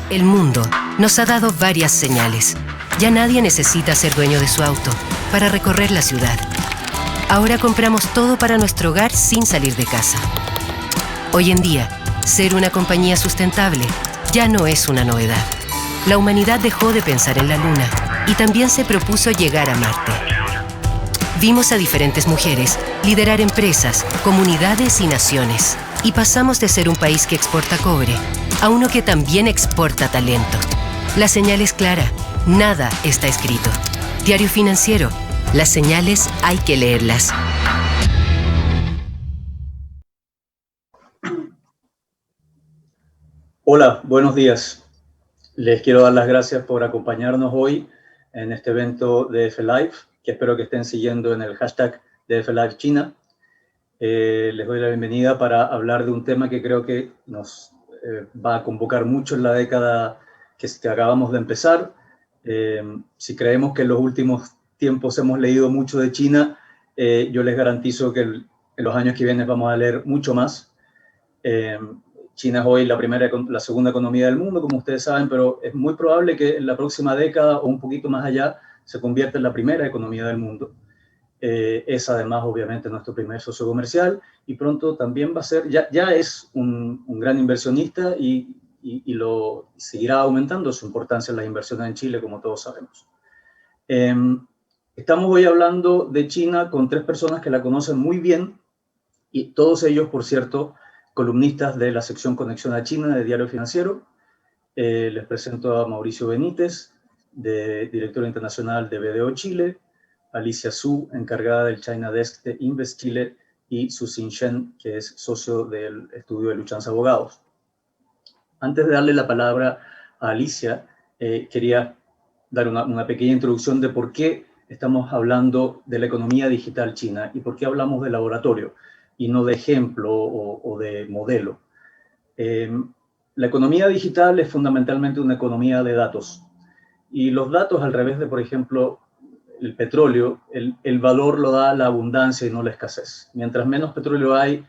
El mundo nos ha dado varias señales. Ya nadie necesita ser dueño de su auto para recorrer la ciudad. Ahora compramos todo para nuestro hogar sin salir de casa. Hoy en día, ser una compañía sustentable ya no es una novedad. La humanidad dejó de pensar en la Luna y también se propuso llegar a Marte. Vimos a diferentes mujeres liderar empresas, comunidades y naciones. Y pasamos de ser un país que exporta cobre a uno que también exporta talento. La señal es clara, nada está escrito. Diario Financiero, las señales hay que leerlas. Hola, buenos días. Les quiero dar las gracias por acompañarnos hoy en este evento de DF Live, que espero que estén siguiendo en el hashtag DF Live China. Les doy la bienvenida para hablar de un tema que creo que nos va a convocar mucho en la década que acabamos de empezar. Si creemos que en los últimos tiempos hemos leído mucho de China, yo les garantizo que en los años que vienen vamos a leer mucho más. China es hoy la segunda economía del mundo, como ustedes saben, pero es muy probable que en la próxima década o un poquito más allá se convierta en la primera economía del mundo. Es además, obviamente, nuestro primer socio comercial y pronto también va a ser, ya es un gran inversionista y lo seguirá aumentando su importancia en las inversiones en Chile, como todos sabemos. Estamos hoy hablando de China con tres personas que la conocen muy bien y todos ellos, por cierto, columnistas de la sección Conexión a China de Diario Financiero. Les presento a Mauricio Benítez, director internacional de BDO Chile, Alicia Su, encargada del China Desk de Invest Chile, y Su-Sin Shen, que es socio del estudio de Luchanza Abogados. Antes de darle la palabra a Alicia, quería dar una pequeña introducción de por qué estamos hablando de la economía digital china y por qué hablamos de laboratorio y no de ejemplo o de modelo. La economía digital es fundamentalmente una economía de datos. Y los datos, al revés de, por ejemplo, el petróleo, el valor lo da la abundancia y no la escasez. Mientras menos petróleo hay,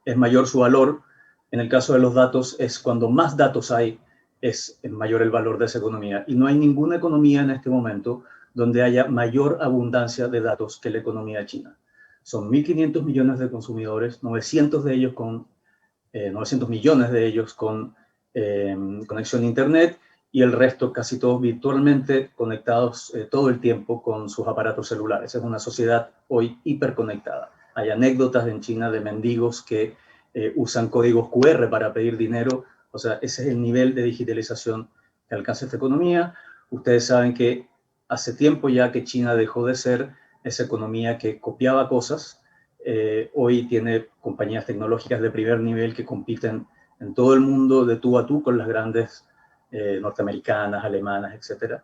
es mayor su valor. En el caso de los datos, es cuando más datos hay, es mayor el valor de esa economía. Y no hay ninguna economía en este momento donde haya mayor abundancia de datos que la economía china. Son 1.500 millones de consumidores, 900 millones de ellos con conexión a Internet, y el resto casi todos virtualmente conectados todo el tiempo con sus aparatos celulares. Es una sociedad hoy hiperconectada. Hay anécdotas en China de mendigos que usan códigos QR para pedir dinero. O sea, ese es el nivel de digitalización que alcanza esta economía. Ustedes saben que hace tiempo ya que China dejó de ser esa economía que copiaba cosas. Hoy tiene compañías tecnológicas de primer nivel que compiten en todo el mundo de tú a tú con las grandes norteamericanas, alemanas, etc.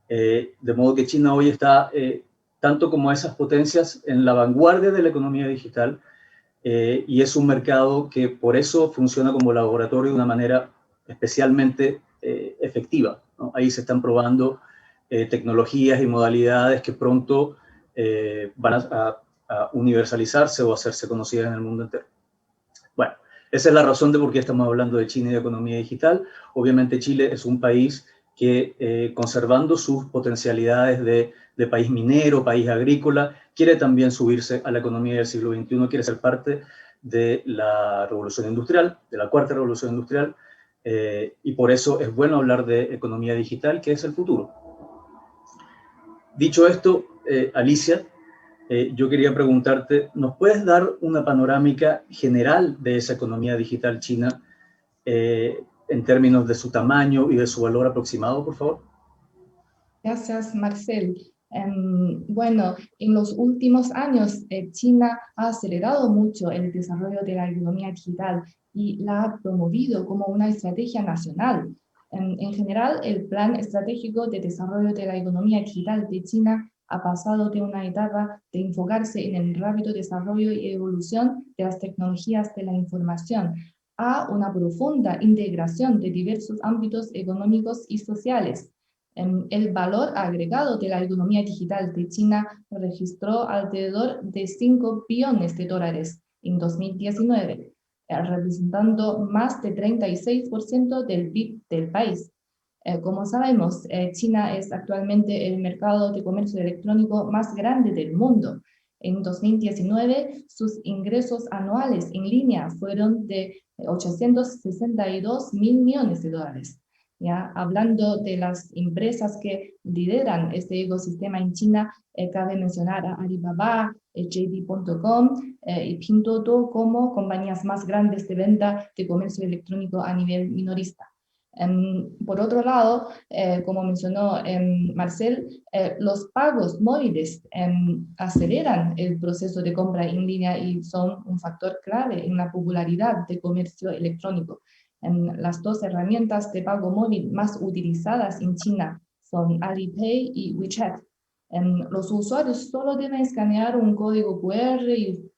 De modo que China hoy está, tanto como esas potencias, en la vanguardia de la economía digital, y es un mercado que por eso funciona como laboratorio de una manera especialmente efectiva, ¿no? Ahí se están probando tecnologías y modalidades que pronto van a universalizarse o hacerse conocidas en el mundo entero. Bueno, esa es la razón de por qué estamos hablando de China y de economía digital. Obviamente Chile es un país que, conservando sus potencialidades de país minero, país agrícola, quiere también subirse a la economía del siglo XXI, quiere ser parte de la revolución industrial, de la cuarta revolución industrial, y por eso es bueno hablar de economía digital, que es el futuro. Dicho esto, Alicia, yo quería preguntarte, ¿nos puedes dar una panorámica general de esa economía digital china en términos de su tamaño y de su valor aproximado, por favor? Gracias, Marcel. Bueno, en los últimos años, China ha acelerado mucho el desarrollo de la economía digital y la ha promovido como una estrategia nacional. En general, el Plan Estratégico de Desarrollo de la Economía Digital de China ha pasado de una etapa de enfocarse en el rápido desarrollo y evolución de las tecnologías de la información a una profunda integración de diversos ámbitos económicos y sociales. El valor agregado de la economía digital de China registró alrededor de 5 billones de dólares en 2019, representando más de 36% del PIB del país. Como sabemos, China es actualmente el mercado de comercio electrónico más grande del mundo. En 2019, sus ingresos anuales en línea fueron de 862 mil millones de dólares. ¿Ya? Hablando de las empresas que lideran este ecosistema en China, cabe mencionar a Alibaba, JD.com y Pinduoduo como compañías más grandes de venta de comercio electrónico a nivel minorista. Por otro lado, como mencionó Marcel, los pagos móviles aceleran el proceso de compra en línea y son un factor clave en la popularidad de comercio electrónico. Las dos herramientas de pago móvil más utilizadas en China son Alipay y WeChat. Los usuarios solo deben escanear un código QR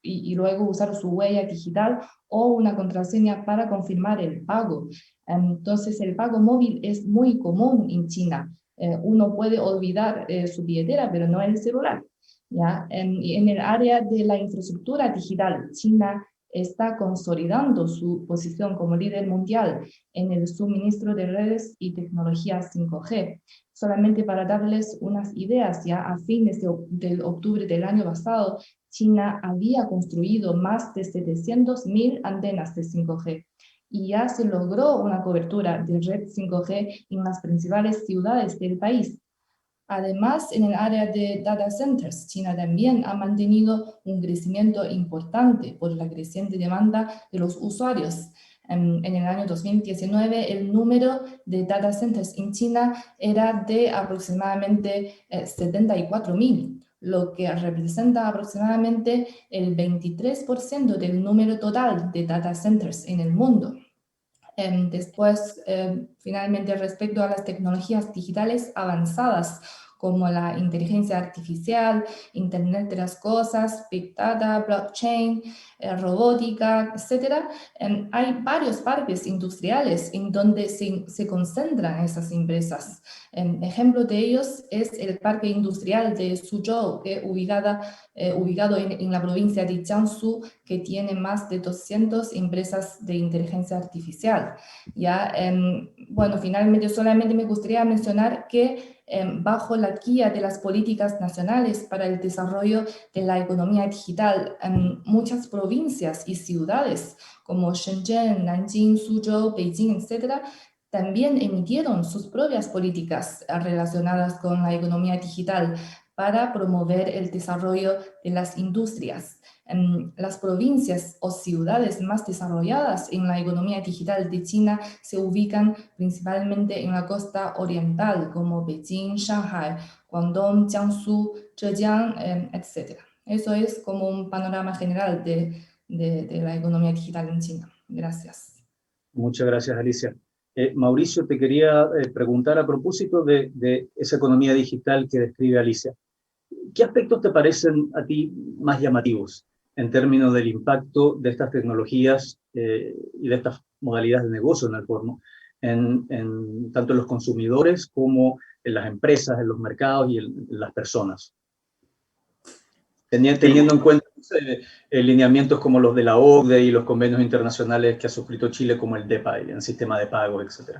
y luego usar su huella digital o una contraseña para confirmar el pago. Entonces, el pago móvil es muy común en China. Uno puede olvidar su billetera, pero no el celular. ¿Ya? En el área de la infraestructura digital, China está consolidando su posición como líder mundial en el suministro de redes y tecnologías 5G. Solamente para darles unas ideas, ya a fines de octubre del año pasado, China había construido más de 700.000 antenas de 5G y ya se logró una cobertura de red 5G en las principales ciudades del país. Además, en el área de data centers, China también ha mantenido un crecimiento importante por la creciente demanda de los usuarios. En el año 2019, el número de data centers en China era de aproximadamente 74.000, lo que representa aproximadamente el 23% del número total de data centers en el mundo. Después, finalmente, respecto a las tecnologías digitales avanzadas, como la inteligencia artificial, Internet de las cosas, Big Data, blockchain, robótica, etc. Hay varios parques industriales en donde se concentran esas empresas. Ejemplo de ellos es el parque industrial de Suzhou, ubicado en la provincia de Jiangsu, que tiene más de 200 empresas de inteligencia artificial. ¿Ya? Bueno, finalmente solamente me gustaría mencionar que bajo la guía de las políticas nacionales para el desarrollo de la economía digital, muchas provincias y ciudades como Shenzhen, Nanjing, Suzhou, Beijing, etc., también emitieron sus propias políticas relacionadas con la economía digital para promover el desarrollo de las industrias. Las provincias o ciudades más desarrolladas en la economía digital de China se ubican principalmente en la costa oriental, como Beijing, Shanghai, Guangdong, Jiangsu, Zhejiang, etc. Eso es como un panorama general de la economía digital en China. Gracias. Muchas gracias, Alicia. Mauricio, te quería preguntar a propósito de esa economía digital que describe Alicia. ¿Qué aspectos te parecen a ti más llamativos en términos del impacto de estas tecnologías y de estas modalidades de negocio en el porno, tanto en los consumidores como en las empresas, en los mercados y en las personas? Teniendo en cuenta lineamientos como los de la OCDE y los convenios internacionales que ha suscrito Chile, como el DEPA, el sistema de pago, etc.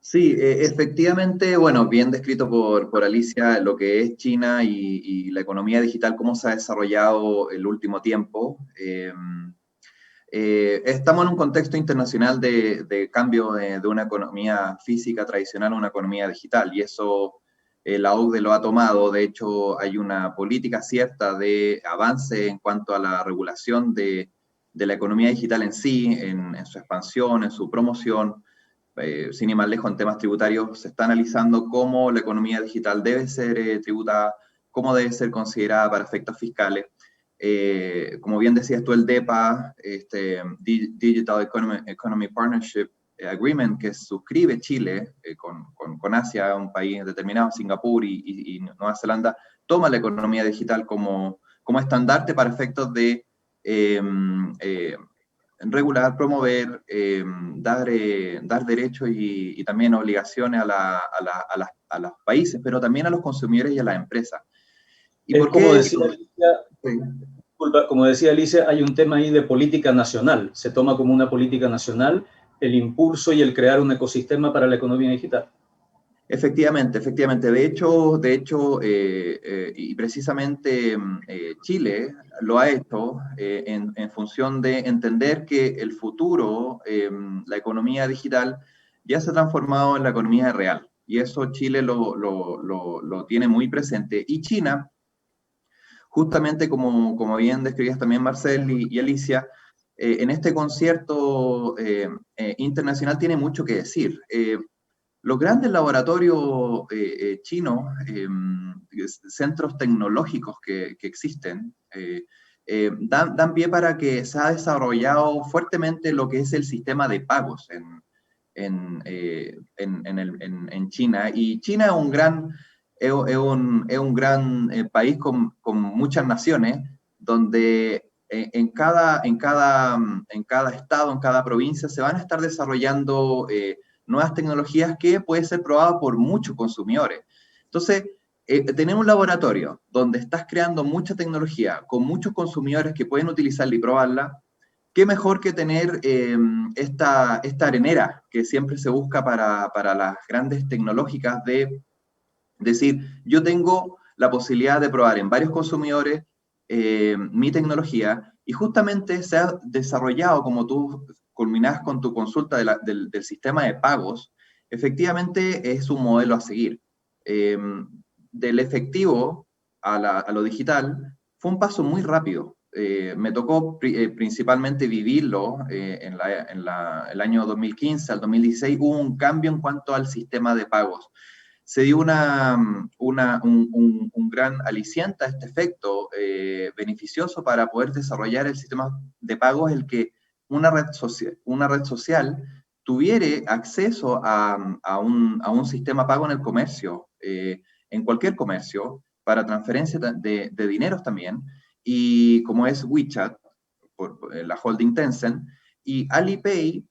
Sí, efectivamente, bueno, bien descrito por Alicia lo que es China y la economía digital, cómo se ha desarrollado el último tiempo. Estamos en un contexto internacional de cambio de una economía física tradicional a una economía digital, y eso la OCDE lo ha tomado. De hecho, hay una política cierta de avance en cuanto a la regulación de la economía digital en sí, en su expansión, en su promoción. Sin ir más lejos, en temas tributarios se está analizando cómo la economía digital debe ser tributada, cómo debe ser considerada para efectos fiscales. Como bien decías tú, el DEPA, Digital Economy Partnership Agreement, que suscribe Chile con Asia, un país determinado, Singapur y Nueva Zelanda, toma la economía digital como estandarte para efectos de regular, promover, dar derechos y también obligaciones a los países, pero también a los consumidores y a las empresas. ¿Y por qué? Como decía Alicia, hay un tema ahí de política nacional. Se toma como una política nacional el impulso y el crear un ecosistema para la economía digital. Efectivamente, efectivamente. De hecho, y precisamente Chile lo ha hecho en función de entender que el futuro, la economía digital, ya se ha transformado en la economía real. Y eso Chile lo tiene muy presente. Y China, justamente como bien describías también Marcel y Alicia, en este concierto internacional tiene mucho que decir. Los grandes laboratorios chinos, centros tecnológicos que existen, dan pie para que se ha desarrollado fuertemente lo que es el sistema de pagos en China. Y China es un gran país con muchas naciones, donde en cada estado, en cada provincia, se van a estar desarrollando nuevas tecnologías que pueden ser probadas por muchos consumidores. Entonces, tener un laboratorio donde estás creando mucha tecnología con muchos consumidores que pueden utilizarla y probarla, qué mejor que tener esta arenera que siempre se busca para las grandes tecnológicas, de decir, yo tengo la posibilidad de probar en varios consumidores mi tecnología, y justamente se ha desarrollado, como tú culminás con tu consulta del sistema de pagos, efectivamente es un modelo a seguir. Del efectivo a lo digital fue un paso muy rápido. Me tocó principalmente vivirlo en el año 2015 al 2016, hubo un cambio en cuanto al sistema de pagos. Se dio un gran aliciente a este efecto beneficioso para poder desarrollar el sistema de pagos, el que una red social tuviera acceso a un sistema pago en el comercio, en cualquier comercio, para transferencia de dineros también, y como es WeChat, por la holding Tencent, y Alipay,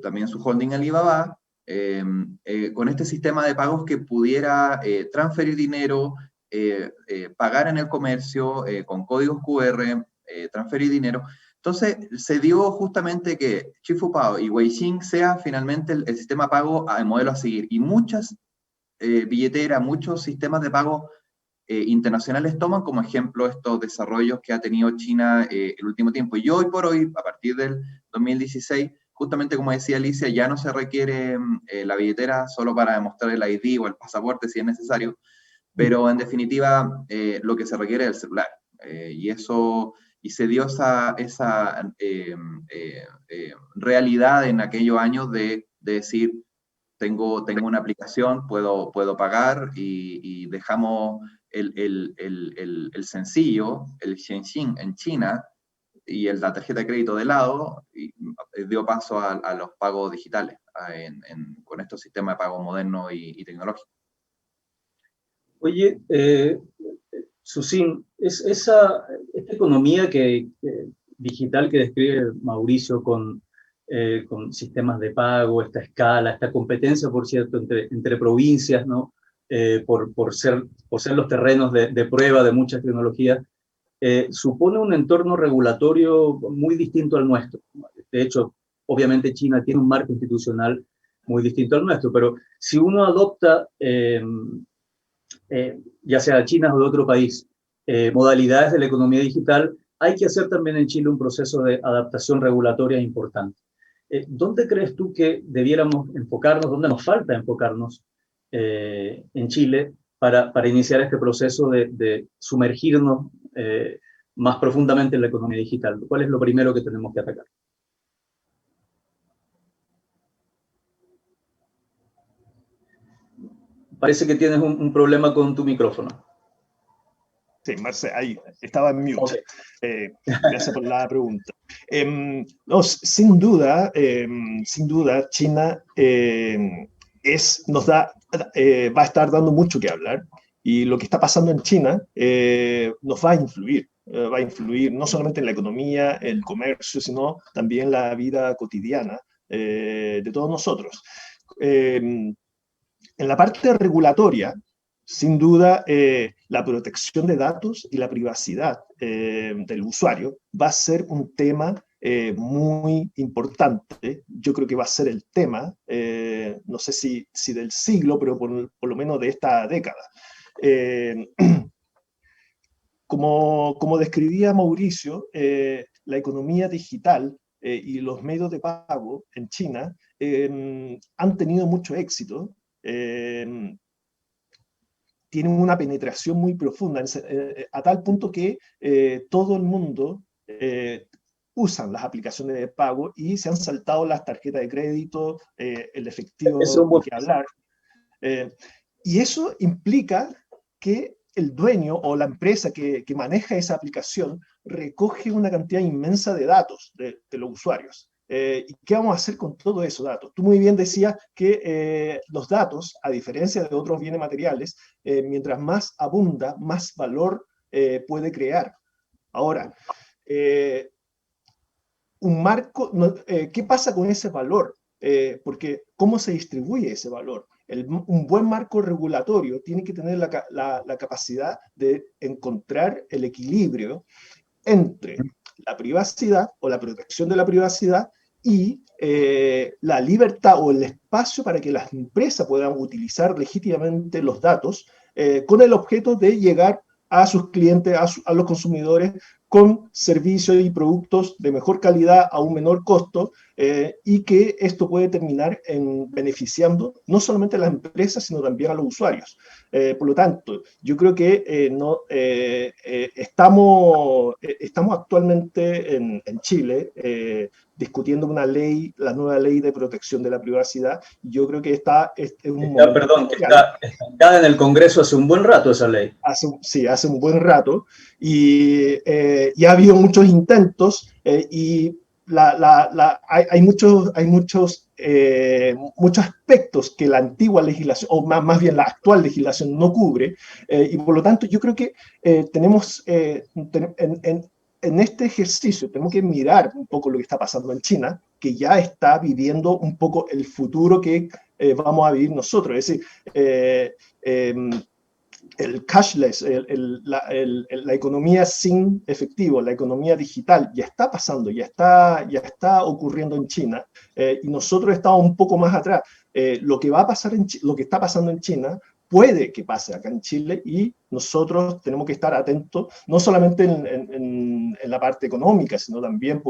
también su holding Alibaba, con este sistema de pagos que pudiera transferir dinero, pagar en el comercio, con códigos QR, transferir dinero. Entonces, se dio justamente que Chifupao y Weixin sea finalmente el sistema pago el modelo a seguir. Y muchas billeteras, muchos sistemas de pago internacionales toman como ejemplo estos desarrollos que ha tenido China el último tiempo. Y hoy por hoy, a partir del 2016, justamente como decía Alicia, ya no se requiere la billetera solo para demostrar el ID o el pasaporte si es necesario, pero en definitiva lo que se requiere es el celular. Y se dio esa realidad en aquellos años de decir, tengo una aplicación, puedo pagar, y dejamos el sencillo, el Xianxin en China, y la tarjeta de crédito de lado, y dio paso a los pagos digitales con estos sistemas de pago modernos y tecnológicos. Oye, Susin, esta economía digital que describe Mauricio con sistemas de pago, esta escala, esta competencia, por cierto, entre provincias, ¿no? Por ser los terrenos de prueba de muchas tecnologías, supone un entorno regulatorio muy distinto al nuestro. De hecho, obviamente China tiene un marco institucional muy distinto al nuestro, pero si uno adopta, ya sea de China o de otro país, modalidades de la economía digital, hay que hacer también en Chile un proceso de adaptación regulatoria importante. ¿Dónde crees tú que debiéramos enfocarnos, dónde nos falta enfocarnos en Chile para iniciar este proceso de sumergirnos más profundamente en la economía digital? ¿Cuál es lo primero que tenemos que atacar? Parece que tienes un problema con tu micrófono. Sí, Marce, ahí estaba en mute. Okay. Gracias por la pregunta. No, sin duda, China va a estar dando mucho que hablar, y lo que está pasando en China nos va a influir no solamente en la economía, el comercio, sino también en la vida cotidiana de todos nosotros. En la parte regulatoria, sin duda, la protección de datos y la privacidad del usuario va a ser un tema muy importante. Yo creo que va a ser el tema, no sé si del siglo, pero por lo menos de esta década. Como describía Mauricio, la economía digital y los medios de pago en China han tenido mucho éxito, tienen una penetración muy profunda, a tal punto que todo el mundo usan las aplicaciones de pago y se han saltado las tarjetas de crédito, el efectivo, ni que hablar. Y eso implica que el dueño o la empresa que maneja esa aplicación recoge una cantidad inmensa de datos de los usuarios. ¿Y qué vamos a hacer con todos esos datos? Tú muy bien decías que los datos, a diferencia de otros bienes materiales, mientras más abunda, más valor puede crear. Ahora, un marco, ¿qué pasa con ese valor? Porque ¿cómo se distribuye ese valor? Un buen marco regulatorio tiene que tener la capacidad de encontrar el equilibrio entre la privacidad o la protección de la privacidad y la libertad o el espacio para que las empresas puedan utilizar legítimamente los datos con el objeto de llegar a sus clientes, a los consumidores, con servicios y productos de mejor calidad a un menor costo, y que esto puede terminar en beneficiando no solamente a las empresas, sino también a los usuarios. Por lo tanto, yo creo que estamos actualmente en Chile discutiendo una ley, la nueva ley de protección de la privacidad. Yo creo que perdón, que está estancada en el Congreso hace un buen rato esa ley. Hace un buen rato, y ha habido muchos intentos, y hay muchos aspectos que la antigua legislación, o más bien la actual legislación, no cubre, y por lo tanto yo creo que tenemos en este ejercicio tenemos que mirar un poco lo que está pasando en China, que ya está viviendo un poco el futuro que vamos a vivir nosotros. Es decir, el cashless, la economía sin efectivo, la economía digital, ya está pasando, ya está ocurriendo en China, y nosotros estamos un poco más atrás. Lo que está pasando en China puede que pase acá en Chile, y nosotros tenemos que estar atentos, no solamente en la parte económica, sino también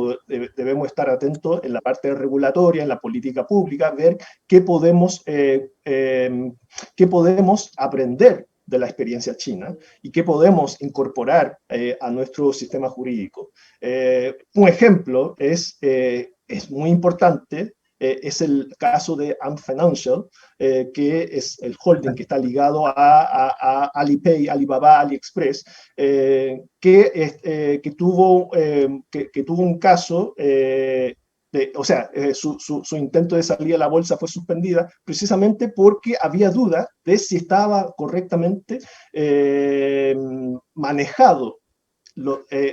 debemos estar atentos en la parte regulatoria, en la política pública, ver qué podemos aprender de la experiencia china y qué podemos incorporar a nuestro sistema jurídico. Un ejemplo es muy importante, es el caso de Ant Financial, que es el holding que está ligado a Alipay, Alibaba, AliExpress, que tuvo un caso, su intento de salir a la bolsa fue suspendida precisamente porque había duda de si estaba correctamente manejado,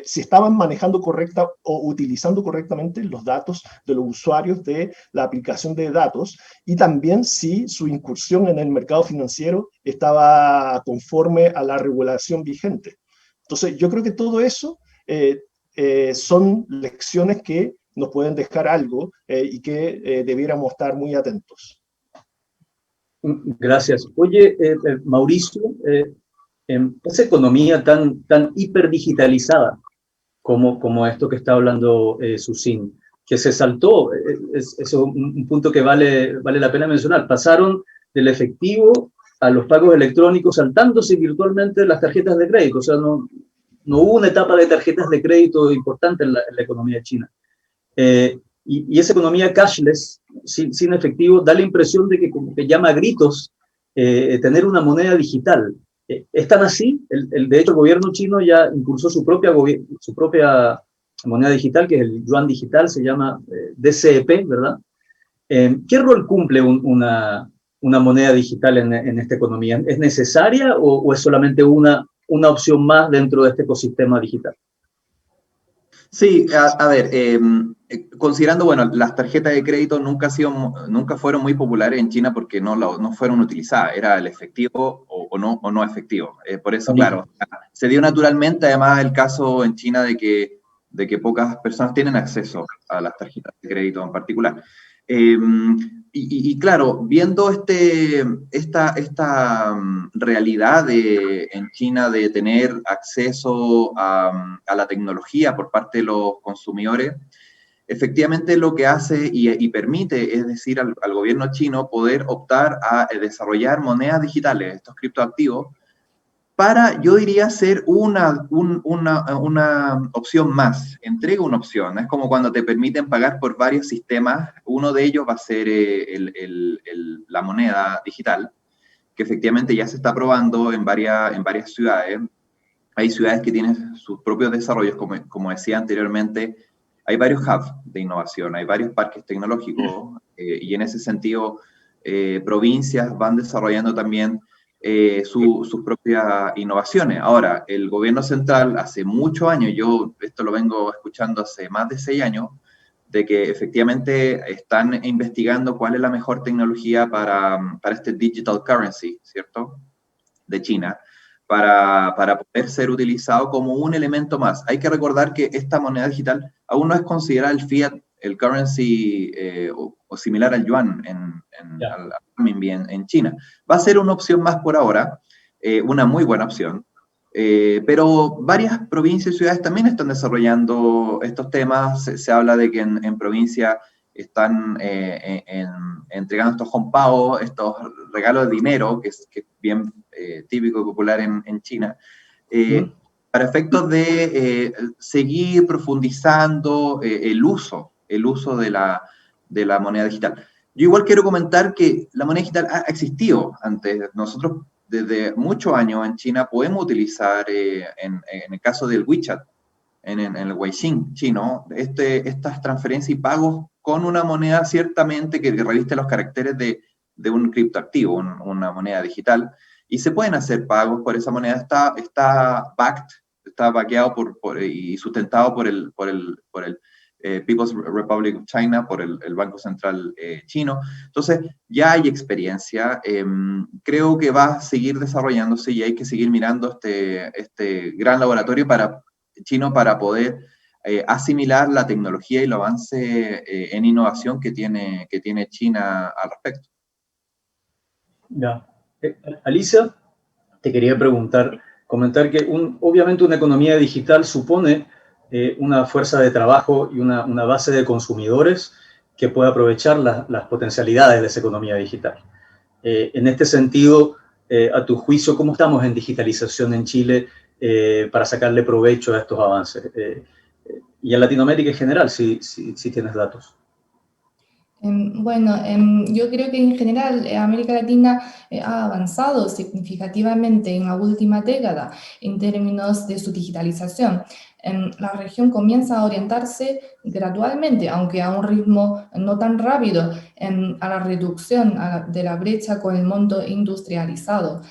si estaban manejando correcta o utilizando correctamente los datos de los usuarios de la aplicación de datos, y también si su incursión en el mercado financiero estaba conforme a la regulación vigente. Entonces, yo creo que todo eso son lecciones que nos pueden dejar algo, y que debiéramos estar muy atentos. Gracias. Oye, Mauricio, esa economía tan hiperdigitalizada como esto que está hablando Susin, que se saltó, es un punto que vale la pena mencionar, pasaron del efectivo a los pagos electrónicos, saltándose virtualmente las tarjetas de crédito. O sea, no hubo una etapa de tarjetas de crédito importante en la economía china. Y esa economía cashless, sin efectivo, da la impresión de que como que llama a gritos tener una moneda digital. ¿Es tan así? De hecho, el gobierno chino ya impulsó su propia moneda digital, que es el yuan digital, se llama DCEP, ¿verdad? ¿Qué rol cumple una moneda digital en esta economía? ¿Es necesaria o es solamente una opción más dentro de este ecosistema digital? Sí, a ver, considerando, bueno, las tarjetas de crédito nunca fueron muy populares en China porque no fueron utilizadas, era el efectivo o no efectivo. Por eso, claro, se dio naturalmente, además, el caso en China de que de que pocas personas tienen acceso a las tarjetas de crédito en particular. Y claro, viendo esta realidad en China de tener acceso a la tecnología por parte de los consumidores, efectivamente lo que hace y permite, es decir, al gobierno chino poder optar a desarrollar monedas digitales, estos criptoactivos, para, yo diría, ser una opción más. Entrega una opción. Es como cuando te permiten pagar por varios sistemas. Uno de ellos va a ser la moneda digital, que efectivamente ya se está probando en varias ciudades. Hay ciudades que tienen sus propios desarrollos, como decía anteriormente. Hay varios hubs de innovación, hay varios parques tecnológicos, y en ese sentido, provincias van desarrollando también sus propias innovaciones. Ahora, el gobierno central hace muchos años, yo esto lo vengo escuchando hace más de 6 años, de que efectivamente están investigando cuál es la mejor tecnología para este digital currency, ¿cierto?, de China, para poder ser utilizado como un elemento más. Hay que recordar que esta moneda digital aún no es considerada el fiat, el currency o similar al yuan en China. Va a ser una opción más por ahora, una muy buena opción, pero varias provincias y ciudades también están desarrollando estos temas. Se habla de que en provincia están entregando estos honpao, estos regalos de dinero, que es bien típico y popular en China, para efectos de seguir profundizando el uso de la moneda digital. Yo igual quiero comentar que la moneda digital ha existido antes. Nosotros desde muchos años en China podemos utilizar, en el caso del WeChat, en el Weixin chino, estas transferencias y pagos con una moneda ciertamente que reviste los caracteres de un criptoactivo, una moneda digital, y se pueden hacer pagos por esa moneda. Está backado y sustentado por el People's Republic of China, por el Banco Central chino. Entonces, ya hay experiencia. Creo que va a seguir desarrollándose y hay que seguir mirando este gran laboratorio chino para poder asimilar la tecnología y el avance en innovación que tiene China al respecto. Ya. Alicia, te quería comentar que obviamente una economía digital supone una fuerza de trabajo y una base de consumidores que puede aprovechar las potencialidades de esa economía digital. En este sentido, a tu juicio, ¿cómo estamos en digitalización en Chile para sacarle provecho a estos avances? Y en Latinoamérica en general, si tienes datos. Bueno, yo creo que en general América Latina ha avanzado significativamente en la última década en términos de su digitalización. La región comienza a orientarse gradualmente, aunque a un ritmo no tan rápido, a la reducción de la brecha con el mundo industrializado,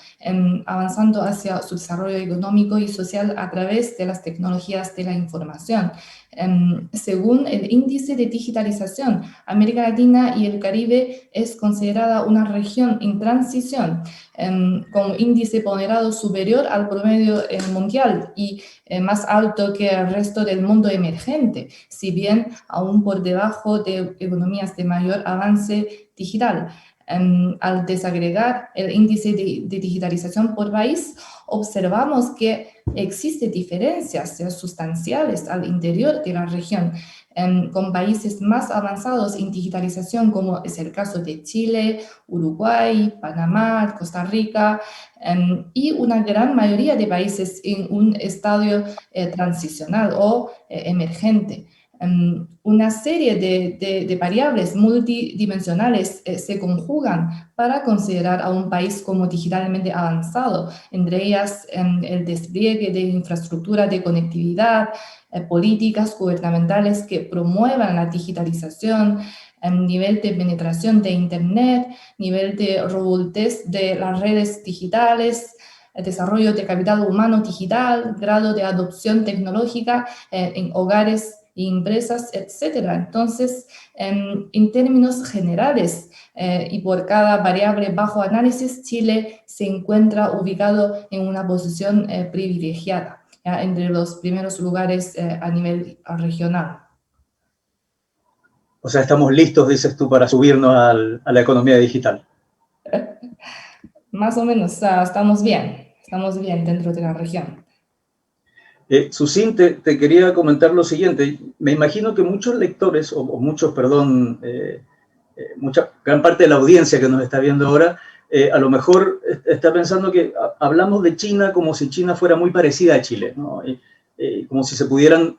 avanzando hacia su desarrollo económico y social a través de las tecnologías de la información. Según el índice de digitalización, América Latina y el Caribe es considerada una región en transición, con un índice ponderado superior al promedio mundial y más alto que el resto del mundo emergente, si bien aún por debajo de economías de mayor avance digital. Al desagregar el índice de digitalización por país, observamos que existen diferencias sustanciales al interior de la región, con países más avanzados en digitalización, como es el caso de Chile, Uruguay, Panamá, Costa Rica, y una gran mayoría de países en un estadio transicional o emergente. Una serie de variables multidimensionales se conjugan para considerar a un país como digitalmente avanzado, entre ellas el despliegue de infraestructura de conectividad, políticas gubernamentales que promuevan la digitalización, nivel de penetración de Internet, nivel de robustez de las redes digitales, desarrollo de capital humano digital, grado de adopción tecnológica en hogares y empresas, etcétera. Entonces, en términos generales y por cada variable bajo análisis, Chile se encuentra ubicado en una posición privilegiada. entre los primeros lugares a nivel regional. O sea, estamos listos, dices tú, para subirnos a la economía digital. Más o menos, estamos bien dentro de la región. Susin, te quería comentar lo siguiente. Me imagino que muchos lectores, o muchos, perdón, gran parte de la audiencia que nos está viendo ahora, a lo mejor está pensando que hablamos de China como si China fuera muy parecida a Chile, ¿no? Como si se pudieran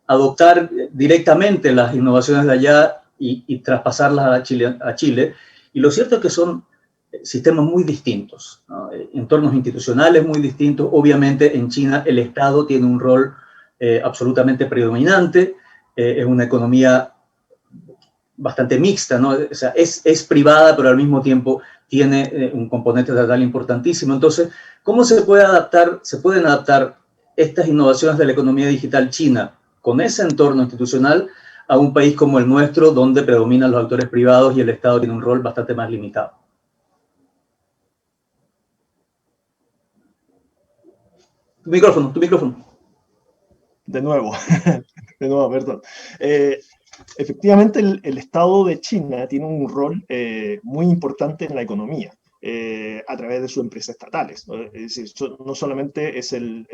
adoptar directamente las innovaciones de allá y traspasarlas a Chile. Y lo cierto es que son sistemas muy distintos, ¿no? Entornos institucionales muy distintos. Obviamente en China el Estado tiene un rol absolutamente predominante, es una economía bastante mixta, ¿no? O sea, es privada, pero al mismo tiempo tiene un componente estatal importantísimo. Entonces, ¿cómo se pueden adaptar estas innovaciones de la economía digital china con ese entorno institucional a un país como el nuestro, donde predominan los actores privados y el Estado tiene un rol bastante más limitado? Tu micrófono. De nuevo, perdón. Efectivamente, el Estado de China tiene un rol muy importante en la economía a través de sus empresas estatales, ¿no? Es decir, no solamente es el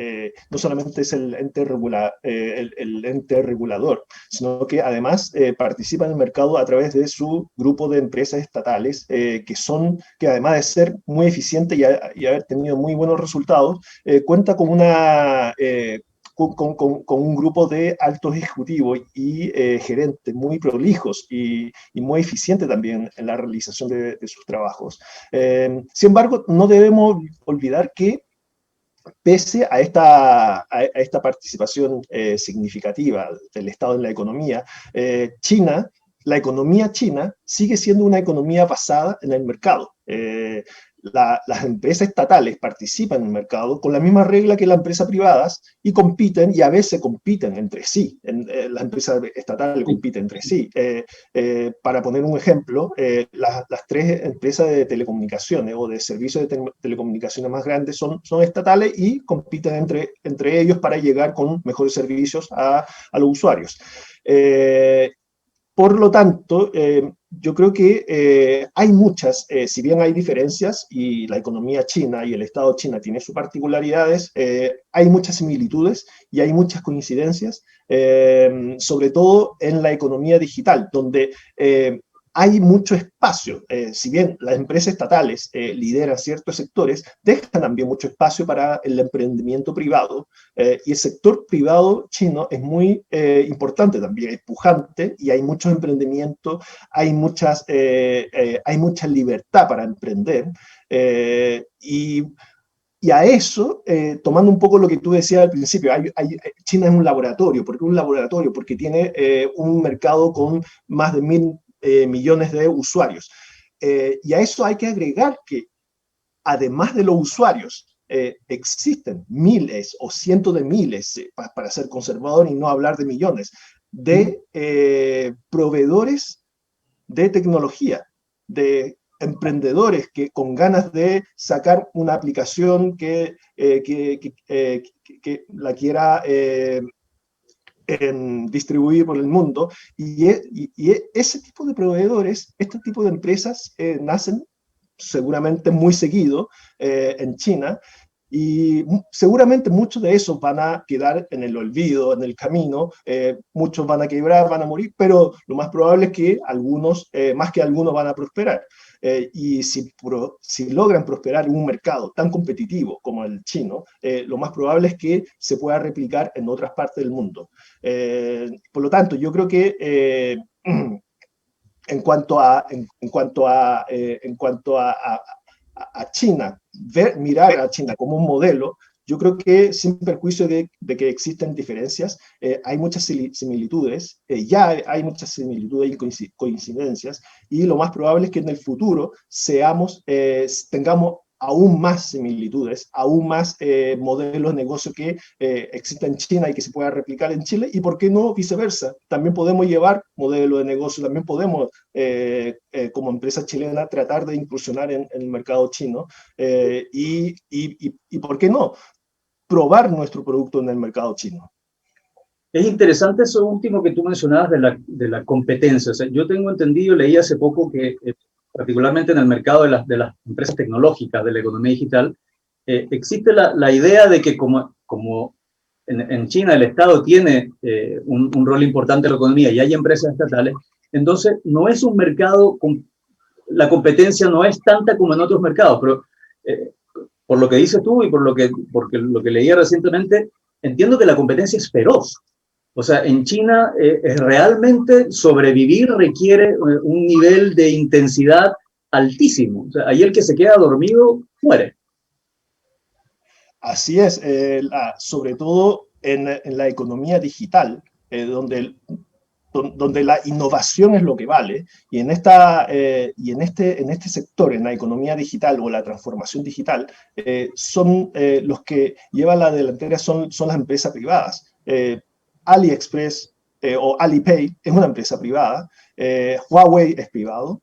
ente el ente regulador, sino que además participa en el mercado a través de su grupo de empresas estatales que además de ser muy eficiente y haber tenido muy buenos resultados, cuenta con una con un grupo de altos ejecutivos y gerentes muy prolijos y muy eficientes también en la realización de sus trabajos. Sin embargo, no debemos olvidar que pese a esta participación significativa del Estado en la economía, la economía china sigue siendo una economía basada en el mercado. Las empresas estatales participan en el mercado con la misma regla que las empresas privadas y compiten, y a veces compiten entre sí. Las empresas estatales compiten entre sí. Para poner un ejemplo, las tres empresas de telecomunicaciones o de servicios de telecomunicaciones más grandes son estatales y compiten entre ellos para llegar con mejores servicios a los usuarios. Por lo tanto, yo creo que hay muchas, si bien hay diferencias y la economía china y el Estado china tiene sus particularidades, hay muchas similitudes y hay muchas coincidencias, sobre todo en la economía digital, donde hay mucho espacio. Si bien las empresas estatales lideran ciertos sectores, dejan también mucho espacio para el emprendimiento privado, y el sector privado chino es muy importante también, es pujante, y hay mucho emprendimiento, hay mucha libertad para emprender, y a eso, tomando un poco lo que tú decías al principio, China es un laboratorio. ¿Por qué un laboratorio? Porque tiene un mercado con más de 1.000 millones de usuarios. Y a eso hay que agregar que, además de los usuarios, existen miles o cientos de miles, para ser conservador y no hablar de millones, de proveedores de tecnología, de emprendedores que con ganas de sacar una aplicación que la quiera distribuir por el mundo, y ese tipo de proveedores, este tipo de empresas nacen seguramente muy seguido en China, y seguramente muchos de esos van a quedar en el olvido, en el camino, muchos van a quebrar, van a morir, pero lo más probable es que algunos, más que algunos, van a prosperar. Y si logran prosperar en un mercado tan competitivo como el chino, lo más probable es que se pueda replicar en otras partes del mundo. Por lo tanto, yo creo que en cuanto a China, mirar a China como un modelo, yo creo que sin perjuicio de que existen diferencias, hay muchas similitudes, ya hay muchas similitudes y coincidencias, y lo más probable es que en el futuro tengamos aún más similitudes, aún más modelos de negocio que existen en China y que se pueda replicar en Chile, y por qué no viceversa. También podemos llevar modelos de negocio, también podemos, como empresa chilena, tratar de incursionar en el mercado chino, y por qué no. probar nuestro producto en el mercado chino. Es interesante eso último que tú mencionabas de la competencia. O sea, yo tengo entendido, leí hace poco que particularmente en el mercado de las empresas tecnológicas, de la economía digital, existe la idea de que como en China el Estado tiene un rol importante en la economía y hay empresas estatales, entonces no es un mercado, la competencia no es tanta como en otros mercados, pero por lo que dices tú y porque lo que leía recientemente, entiendo que la competencia es feroz. O sea, en China realmente sobrevivir requiere un nivel de intensidad altísimo. O sea, ahí el que se queda dormido muere. Así es, sobre todo en la economía digital, donde la innovación es lo que vale, y en este sector, en la economía digital o la transformación digital, son los que llevan la delantera son las empresas privadas. AliExpress o Alipay es una empresa privada, Huawei es privado,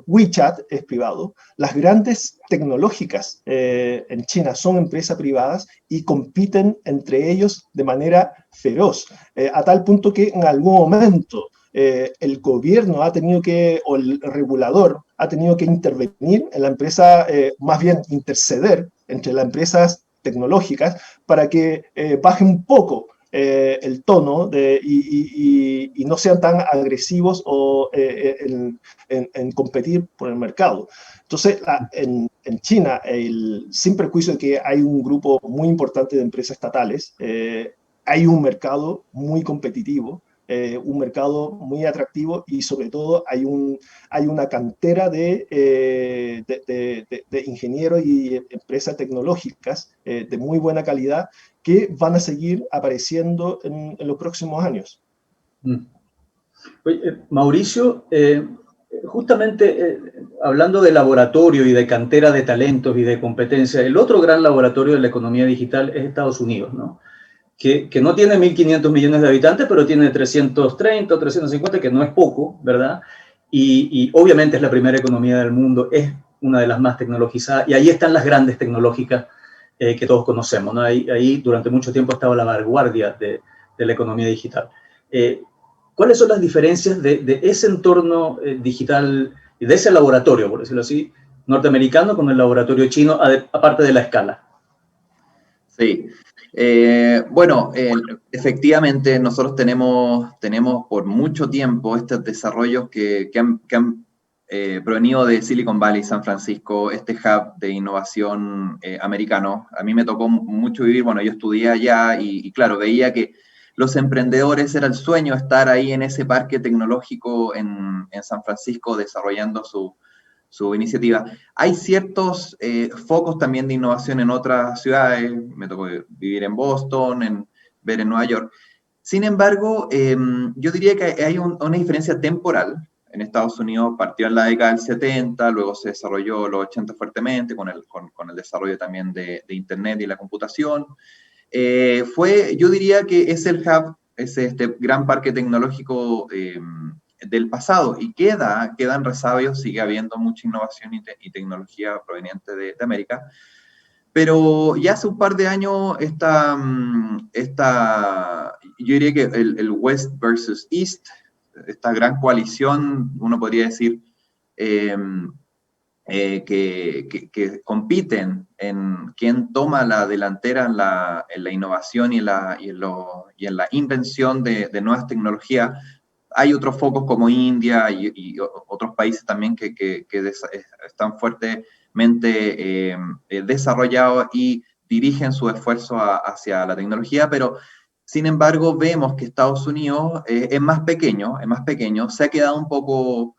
WeChat es privado. Las grandes tecnológicas en China son empresas privadas y compiten entre ellos de manera feroz, a tal punto que en algún momento el gobierno ha tenido que, o el regulador ha tenido que intervenir en la empresa, más bien interceder entre las empresas tecnológicas para que baje un poco el tono y no sean tan agresivos en competir por el mercado. Entonces, en China, sin perjuicio de que hay un grupo muy importante de empresas estatales, hay un mercado muy competitivo, un mercado muy atractivo y sobre todo hay una cantera de ingenieros y empresas tecnológicas de muy buena calidad que van a seguir apareciendo en los próximos años. Oye, Mauricio, justamente hablando de laboratorio y de cantera de talentos y de competencia, el otro gran laboratorio de la economía digital es Estados Unidos, ¿no? Que no tiene 1.500 millones de habitantes, pero tiene 330 o 350, que no es poco, ¿verdad? Y obviamente es la primera economía del mundo, es una de las más tecnologizadas, y ahí están las grandes tecnológicas que todos conocemos, ¿no? Ahí durante mucho tiempo ha estado la vanguardia de la economía digital. ¿Cuáles son las diferencias de ese entorno digital, de ese laboratorio, por decirlo así, norteamericano con el laboratorio chino, aparte de la escala? Sí. Bueno, efectivamente nosotros tenemos por mucho tiempo estos desarrollos que han provenido de Silicon Valley, San Francisco, este hub de innovación americano. A mí me tocó mucho vivir, bueno, yo estudié allá y claro, veía que los emprendedores era el sueño estar ahí en ese parque tecnológico en San Francisco desarrollando su iniciativa. Hay ciertos focos también de innovación en otras ciudades, me tocó vivir en Boston, ver en Nueva York. Sin embargo, yo diría que hay una diferencia temporal. En Estados Unidos partió en la década del 70, luego se desarrolló los 80 fuertemente con el desarrollo también de Internet y la computación. Yo diría que es el hub, es este gran parque tecnológico del pasado y quedan resabios, sigue habiendo mucha innovación y tecnología proveniente de América, pero ya hace un par de años yo diría que el West versus East, esta gran coalición, uno podría decir, que compiten en quién toma la delantera en la innovación y en la invención de nuevas tecnologías. Hay otros focos como India y otros países también que están fuertemente desarrollados y dirigen su esfuerzo hacia la tecnología, pero sin embargo vemos que Estados Unidos es más pequeño, se ha quedado un poco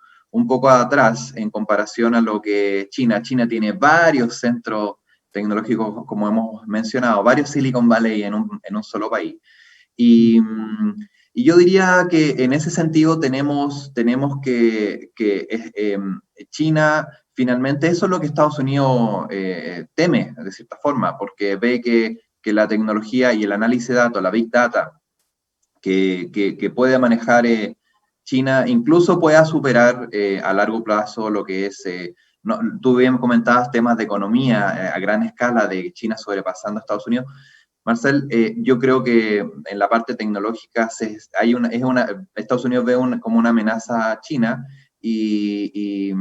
atrás en comparación a lo que China. China tiene varios centros tecnológicos, como hemos mencionado, varios Silicon Valley en un solo país. Y yo diría que en ese sentido tenemos que China, finalmente, eso es lo que Estados Unidos teme, de cierta forma, porque ve que la tecnología y el análisis de datos, la Big Data, que puede manejar China, incluso pueda superar a largo plazo lo que es no, tú bien comentabas temas de economía a gran escala, de China sobrepasando a Estados Unidos. Marcel, yo creo que en la parte tecnológica Estados Unidos ve como una amenaza a China y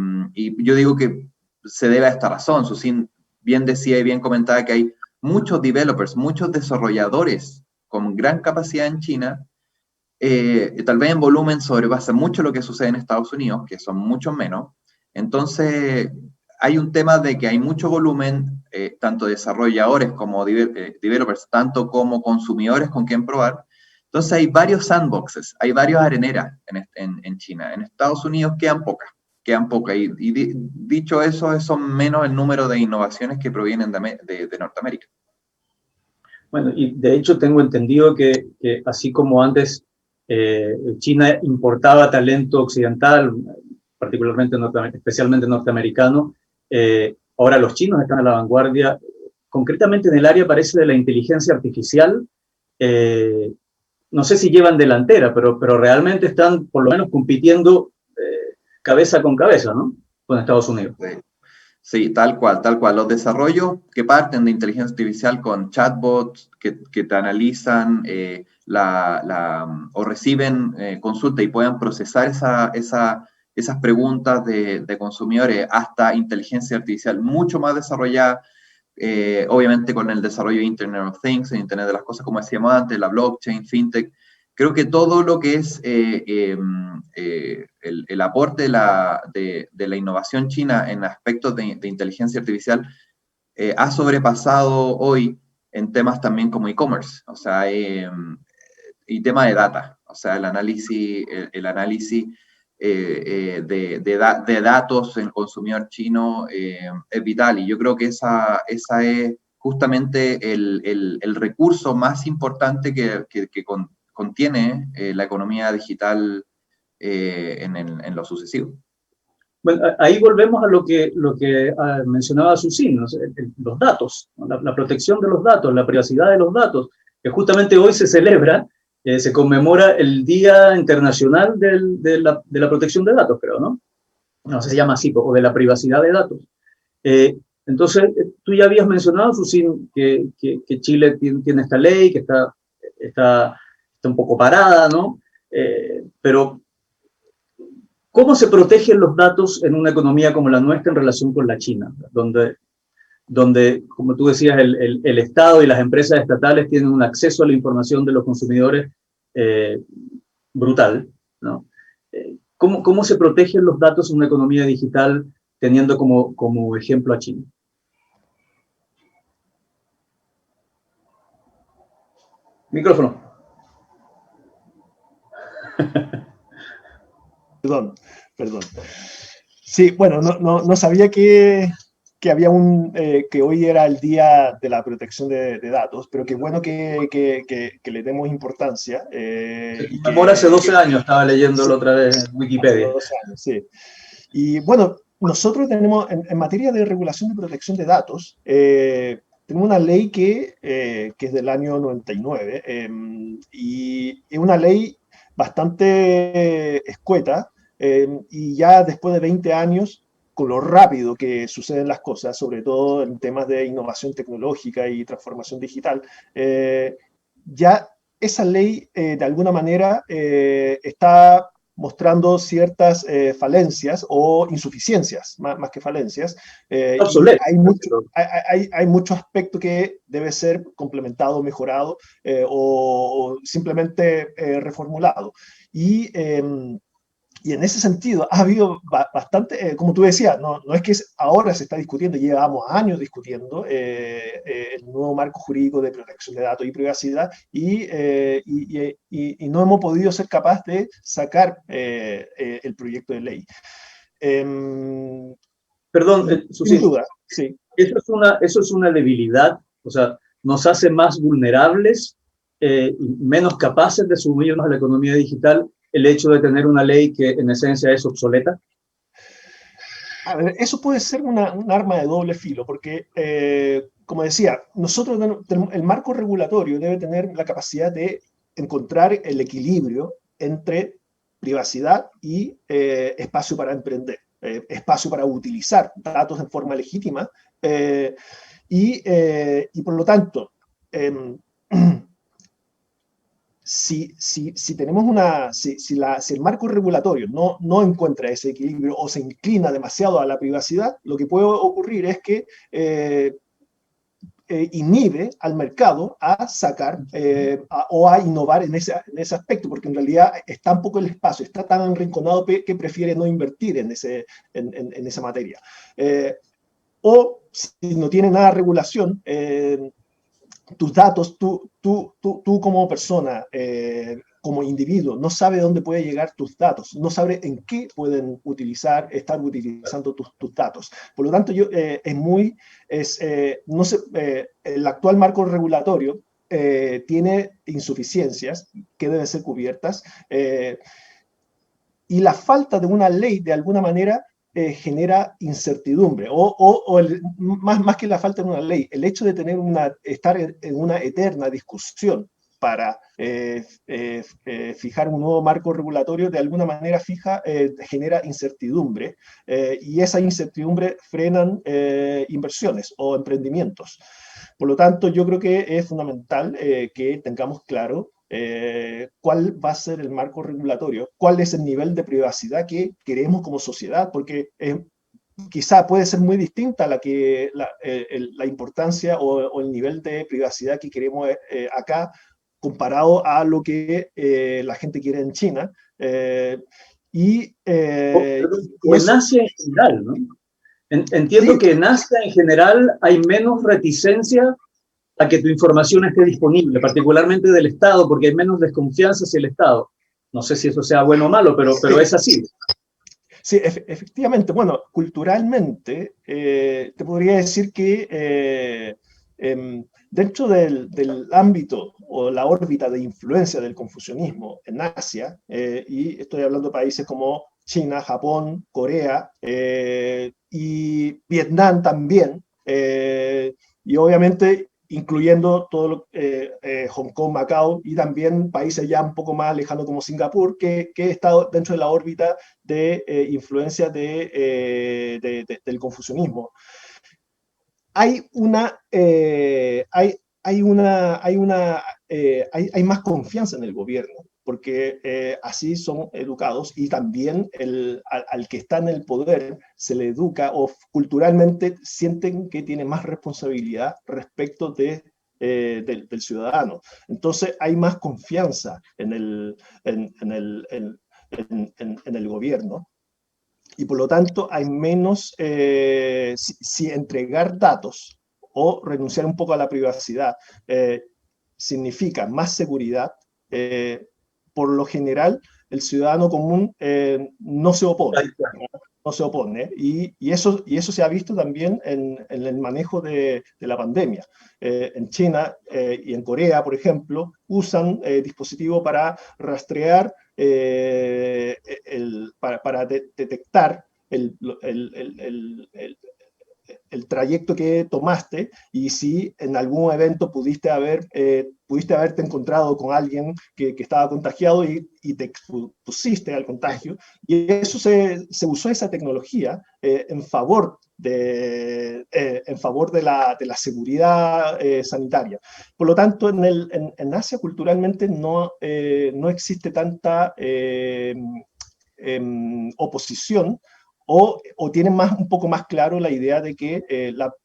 yo digo que se debe a esta razón. Susin bien decía y bien comentaba que hay muchos developers, muchos desarrolladores con gran capacidad en China, tal vez en volumen sobrepasa mucho lo que sucede en Estados Unidos, que son muchos menos. Entonces, hay un tema de que hay mucho volumen, tanto desarrolladores como developers, tanto como consumidores con quien probar. Entonces hay varios sandboxes, hay varias areneras en China. En Estados Unidos quedan pocas. Y dicho eso, son menos el número de innovaciones que provienen de Norteamérica. Bueno, y de hecho tengo entendido que así como antes China importaba talento occidental, particularmente especialmente norteamericano, ahora los chinos están a la vanguardia, concretamente en el área parece de la inteligencia artificial. No sé si llevan delantera, pero realmente están por lo menos compitiendo cabeza con cabeza, ¿no? Con Estados Unidos. Sí, tal cual. Los desarrollos que parten de inteligencia artificial con chatbots que te analizan o reciben consulta y puedan procesar esas preguntas de consumidores, hasta inteligencia artificial mucho más desarrollada, obviamente con el desarrollo de Internet of Things, el Internet de las cosas, como decíamos antes, la blockchain, fintech. Creo que todo lo que es el aporte de la innovación china en aspectos de inteligencia artificial ha sobrepasado hoy en temas también como e-commerce, o sea, y tema de data, o sea, el análisis de datos en el consumidor chino es vital, y yo creo que esa es justamente el recurso más importante que contiene la economía digital en lo sucesivo. Bueno, ahí volvemos a lo que mencionaba Susin, ¿no? Los datos, ¿no? La protección de los datos, la privacidad de los datos, que justamente hoy se celebra, se conmemora el Día Internacional de la Protección de Datos, creo, ¿no? No sé si se llama así, o de la privacidad de datos. Entonces, tú ya habías mencionado, Susin, que Chile tiene esta ley, que está un poco parada, ¿no? Pero ¿cómo se protegen los datos en una economía como la nuestra en relación con la China? Donde como tú decías, el Estado y las empresas estatales tienen un acceso a la información de los consumidores brutal, ¿no? ¿Cómo se protegen los datos en una economía digital teniendo como ejemplo a China? Micrófono. Perdón. Sí, bueno, no sabía que había que hoy era el Día de la Protección de Datos, pero qué bueno que le demos importancia. Por hace 12 años, estaba leyéndolo otra vez en Wikipedia. Hace 12 años, sí. Y bueno, nosotros tenemos, en materia de regulación de protección de datos, tenemos una ley que es del año 99, y es una ley bastante escueta, y ya después de 20 años, con lo rápido que suceden las cosas, sobre todo en temas de innovación tecnológica y transformación digital, ya esa ley de alguna manera está mostrando ciertas falencias o insuficiencias, más que falencias. Hay mucho aspecto que debe ser complementado, mejorado o simplemente reformulado. Y en ese sentido ha habido bastante, como tú decías, no es que ahora se está discutiendo, llevamos años discutiendo el nuevo marco jurídico de protección de datos y privacidad, y no hemos podido ser capaces de sacar el proyecto de ley. Perdón, sin duda, sí. Eso es una debilidad, o sea, nos hace más vulnerables y menos capaces de sumirnos a la economía digital el hecho de tener una ley que en esencia es obsoleta. A ver, eso puede ser un arma de doble filo, porque, como decía, nosotros el marco regulatorio debe tener la capacidad de encontrar el equilibrio entre privacidad y espacio para emprender. espacio para utilizar datos en forma legítima, y por lo tanto, si tenemos si el marco regulatorio no encuentra ese equilibrio o se inclina demasiado a la privacidad, lo que puede ocurrir es que inhibe al mercado a sacar o a innovar en ese aspecto, porque en realidad es tan poco el espacio, está tan arrinconado que prefiere no invertir en esa materia. O si no tiene nada de regulación, tus datos, tú como persona, como individuo, no sabe dónde pueden llegar tus datos, no sabe en qué pueden estar utilizando tus datos. Por lo tanto, el actual marco regulatorio tiene insuficiencias que deben ser cubiertas, y la falta de una ley, de alguna manera, genera incertidumbre, más que la falta de una ley, el hecho de estar en una eterna discusión para fijar un nuevo marco regulatorio, de alguna manera genera incertidumbre, y esa incertidumbre frenan inversiones o emprendimientos. Por lo tanto, yo creo que es fundamental que tengamos claro cuál va a ser el marco regulatorio, cuál es el nivel de privacidad que queremos como sociedad, porque quizá puede ser muy distinta la importancia o el nivel de privacidad que queremos acá comparado a lo que la gente quiere en China. O en Asia en general, ¿no? Entiendo que en Asia en general hay menos reticencia a que tu información esté disponible, particularmente del Estado, porque hay menos desconfianza hacia el Estado. No sé si eso sea bueno o malo, pero es así. Sí, efectivamente. Bueno, culturalmente, te podría decir que dentro del ámbito o la órbita de influencia del confucianismo en Asia, y estoy hablando de países como China, Japón, Corea, y Vietnam también, y obviamente incluyendo todo Hong Kong, Macao, y también países ya un poco más lejanos como Singapur, que está dentro de la órbita de influencia del confucianismo. Hay más confianza en el gobierno, porque así son educados, y también al que está en el poder se le educa, o culturalmente sienten que tiene más responsabilidad respecto del ciudadano. Entonces hay más confianza en el gobierno, y por lo tanto hay menos, si entregar datos o renunciar un poco a la privacidad significa más seguridad, por lo general el ciudadano común no se opone, y eso se ha visto también en el manejo de la pandemia. En China y en Corea, por ejemplo, usan dispositivos para rastrear, para detectar el trayecto que tomaste, y si en algún evento pudiste haberte encontrado con alguien que estaba contagiado y te expusiste al contagio, y eso se usó esa tecnología en favor de la seguridad sanitaria. Por lo tanto, en Asia culturalmente no existe tanta oposición, o tienen un poco más claro la idea de que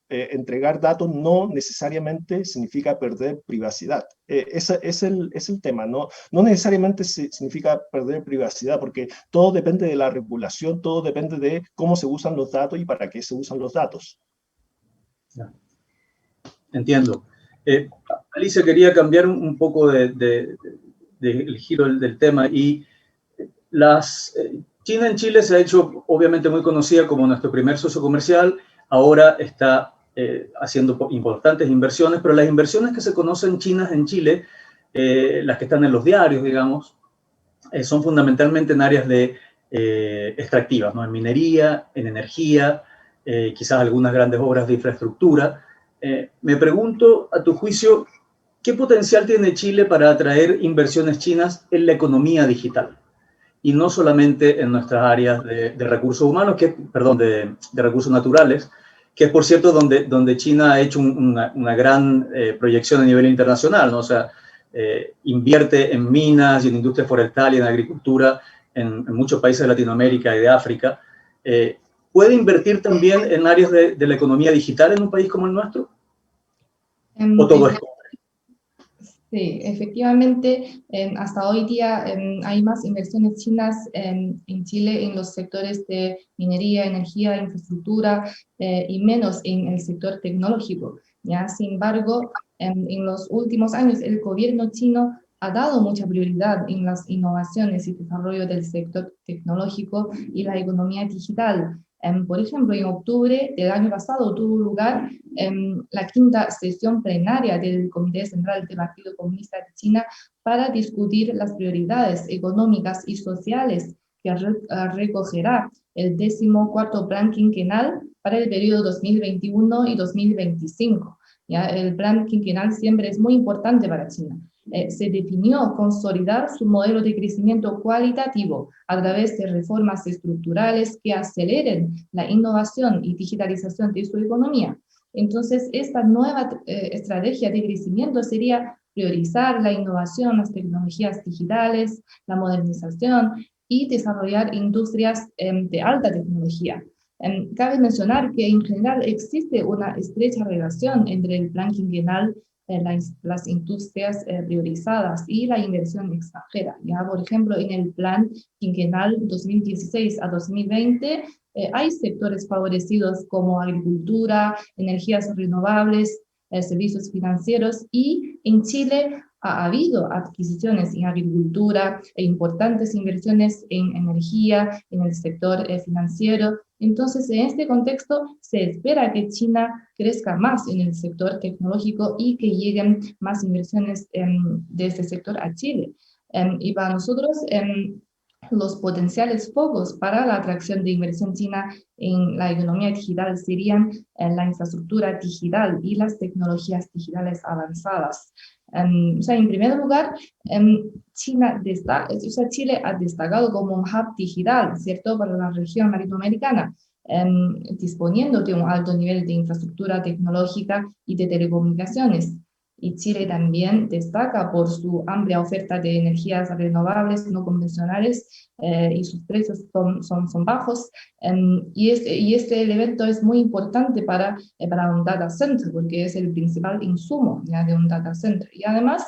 entregar datos no necesariamente significa perder privacidad. Ese es el tema, no necesariamente significa perder privacidad, porque todo depende de la regulación, todo depende de cómo se usan los datos y para qué se usan los datos. Entiendo. Alicia, quería cambiar un poco el giro del tema, y China en Chile se ha hecho obviamente muy conocida como nuestro primer socio comercial. Ahora está haciendo importantes inversiones, pero las inversiones que se conocen chinas en Chile, las que están en los diarios, digamos, son fundamentalmente en áreas extractivas, ¿no? En minería, en energía, quizás algunas grandes obras de infraestructura. Me pregunto, a tu juicio, ¿qué potencial tiene Chile para atraer inversiones chinas en la economía digital? y no solamente en nuestras áreas de recursos humanos, de recursos naturales, que es, por cierto, donde China ha hecho una gran proyección a nivel internacional, ¿no? O sea, invierte en minas y en industria forestal y en agricultura en muchos países de Latinoamérica y de África. ¿Puede invertir también en áreas de la economía digital en un país como el nuestro? ¿O todo es? Sí, efectivamente, hasta hoy día hay más inversiones chinas en Chile en los sectores de minería, energía, infraestructura y menos en el sector tecnológico. ¿Ya? Sin embargo, en los últimos años el gobierno chino ha dado mucha prioridad en las innovaciones y desarrollo del sector tecnológico y la economía digital. Por ejemplo, en octubre del año pasado tuvo lugar la quinta sesión plenaria del Comité Central del Partido Comunista de China para discutir las prioridades económicas y sociales que recogerá el 14º Plan Quinquenal para el periodo 2021 y 2025. ¿Ya? El plan quinquenal siempre es muy importante para China. Se definió consolidar su modelo de crecimiento cualitativo a través de reformas estructurales que aceleren la innovación y digitalización de su economía. Entonces, esta nueva estrategia de crecimiento sería priorizar la innovación, las tecnologías digitales, la modernización y desarrollar industrias de alta tecnología. Cabe mencionar que en general existe una estrecha relación entre el plan quinquenal, las industrias priorizadas y la inversión extranjera. Ya, por ejemplo, en el plan quinquenal 2016 a 2020 hay sectores favorecidos como agricultura, energías renovables, servicios financieros, y en Chile ha habido adquisiciones en agricultura e importantes inversiones en energía, en el sector financiero. Entonces, en este contexto, se espera que China crezca más en el sector tecnológico y que lleguen más inversiones de este sector a Chile. Y para nosotros, los potenciales focos para la atracción de inversión china en la economía digital serían la infraestructura digital y las tecnologías digitales avanzadas. O sea, en primer lugar, Chile ha destacado como un hub digital, ¿cierto?, para la región latinoamericana, disponiendo de un alto nivel de infraestructura tecnológica y de telecomunicaciones. Y Chile también destaca por su amplia oferta de energías renovables no convencionales y sus precios son bajos. Y este elemento es muy importante para un data center, porque es el principal insumo, ¿ya?, de un data center. Y además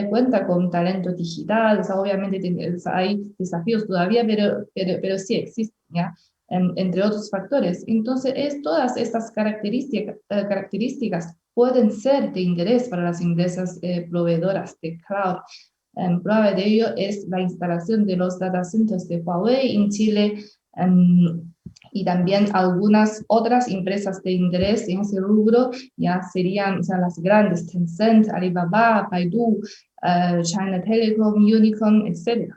cuenta con talento digital. O sea, obviamente hay desafíos todavía, pero sí existen, ¿ya?, entre otros factores. Entonces, todas estas características pueden ser de interés para las empresas proveedoras de cloud. Prueba de ello es la instalación de los data centers de Huawei en Chile, y también algunas otras empresas de interés en ese rubro ya serían, o sea, las grandes: Tencent, Alibaba, Baidu, China Telecom, Unicom, etc.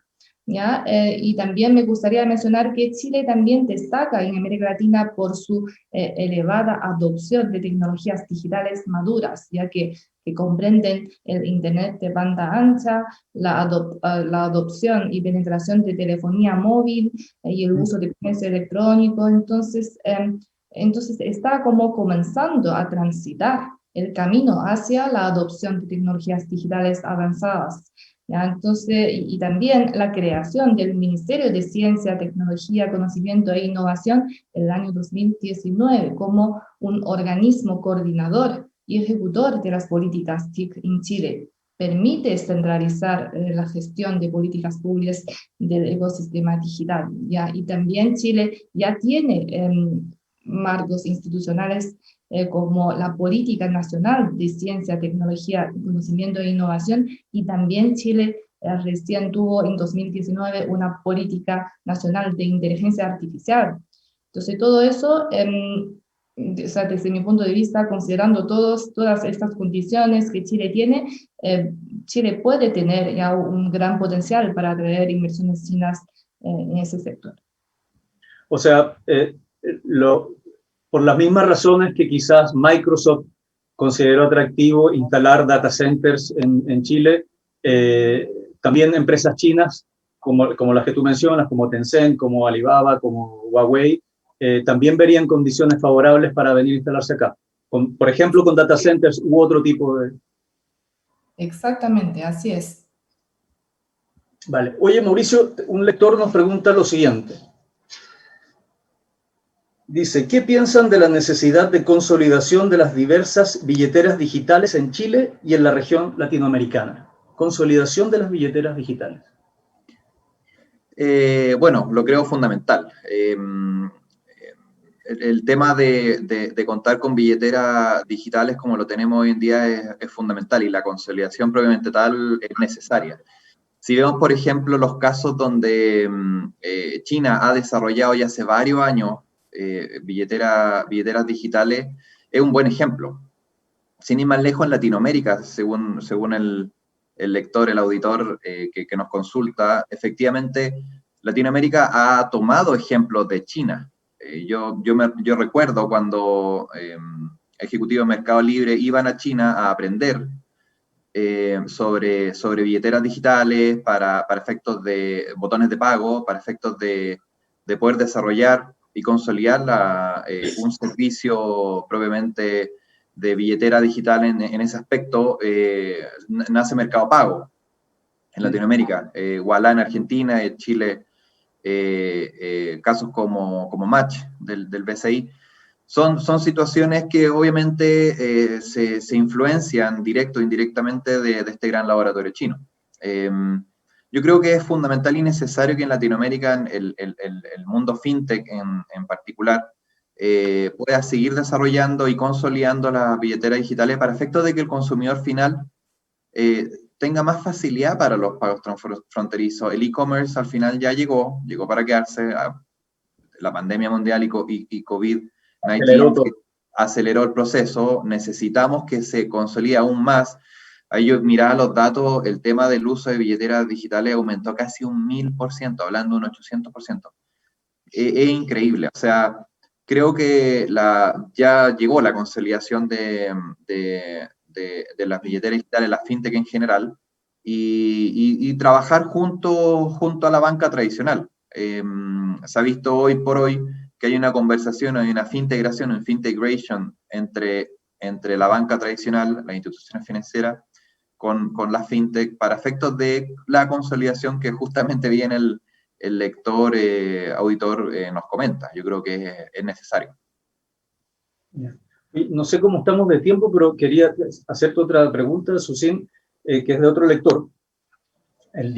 ¿Ya? Y también me gustaría mencionar que Chile también destaca en América Latina por su elevada adopción de tecnologías digitales maduras, ya que comprenden el Internet de banda ancha, la adopción y penetración de telefonía móvil y el uso de comercio electrónico. Entonces está como comenzando a transitar el camino hacia la adopción de tecnologías digitales avanzadas. ¿Ya? Entonces, y también la creación del Ministerio de Ciencia, Tecnología, Conocimiento e Innovación en el año 2019 como un organismo coordinador y ejecutor de las políticas TIC en Chile. Permite centralizar la gestión de políticas públicas del ecosistema digital, ¿ya? Y también Chile ya tiene marcos institucionales como la Política Nacional de Ciencia, Tecnología, Conocimiento e Innovación, y también Chile recién tuvo en 2019 una Política Nacional de Inteligencia Artificial. Entonces, todo eso, o sea, desde mi punto de vista, considerando todas estas condiciones que Chile tiene, Chile puede tener ya un gran potencial para atraer inversiones chinas en ese sector. O sea, por las mismas razones que quizás Microsoft consideró atractivo instalar data centers en Chile, también empresas chinas como las que tú mencionas, como Tencent, como Alibaba, como Huawei, también verían condiciones favorables para venir a instalarse acá. Por ejemplo, con data centers u otro tipo de... Exactamente, así es. Vale. Oye, Mauricio, un lector nos pregunta lo siguiente. Dice, ¿qué piensan de la necesidad de consolidación de las diversas billeteras digitales en Chile y en la región latinoamericana? Consolidación de las billeteras digitales. Bueno, lo creo fundamental. El tema de contar con billeteras digitales como lo tenemos hoy en día es fundamental, y la consolidación propiamente tal es necesaria. Si vemos, por ejemplo, los casos donde China ha desarrollado ya hace varios años billeteras digitales, es un buen ejemplo. Sin ir más lejos, en Latinoamérica, según el lector, el auditor que nos consulta, efectivamente, Latinoamérica ha tomado ejemplos de China. Yo recuerdo cuando ejecutivos de Mercado Libre iban a China a aprender sobre billeteras digitales para efectos de botones de pago, para efectos de poder desarrollar y consolidar un servicio propiamente de billetera digital en ese aspecto. Nace Mercado Pago en Latinoamérica, Ualá en Argentina, en Chile, casos como Match del BCI. Son situaciones que obviamente se influencian directo o indirectamente de este gran laboratorio chino. Yo creo que es fundamental y necesario que en Latinoamérica el mundo fintech en particular pueda seguir desarrollando y consolidando las billeteras digitales para efectos de que el consumidor final tenga más facilidad para los pagos transfronterizos. El e-commerce al final ya llegó para quedarse. La pandemia mundial y COVID-19 aceleró el proceso. Necesitamos que se consolide aún más. Ahí yo miraba los datos, el tema del uso de billeteras digitales aumentó casi un 1000%, hablando de un 800%. Es increíble, o sea, creo que ya llegó la consolidación de las billeteras digitales, la fintech en general, y trabajar junto a la banca tradicional. Se ha visto hoy por hoy que hay una conversación, hay una fintegración, un fintegration entre la banca tradicional, las instituciones financieras, con la fintech para efectos de la consolidación que justamente bien el lector, auditor nos comenta. Yo creo que es necesario. No sé cómo estamos de tiempo, pero quería hacerte otra pregunta, Susín, que es de otro lector. Él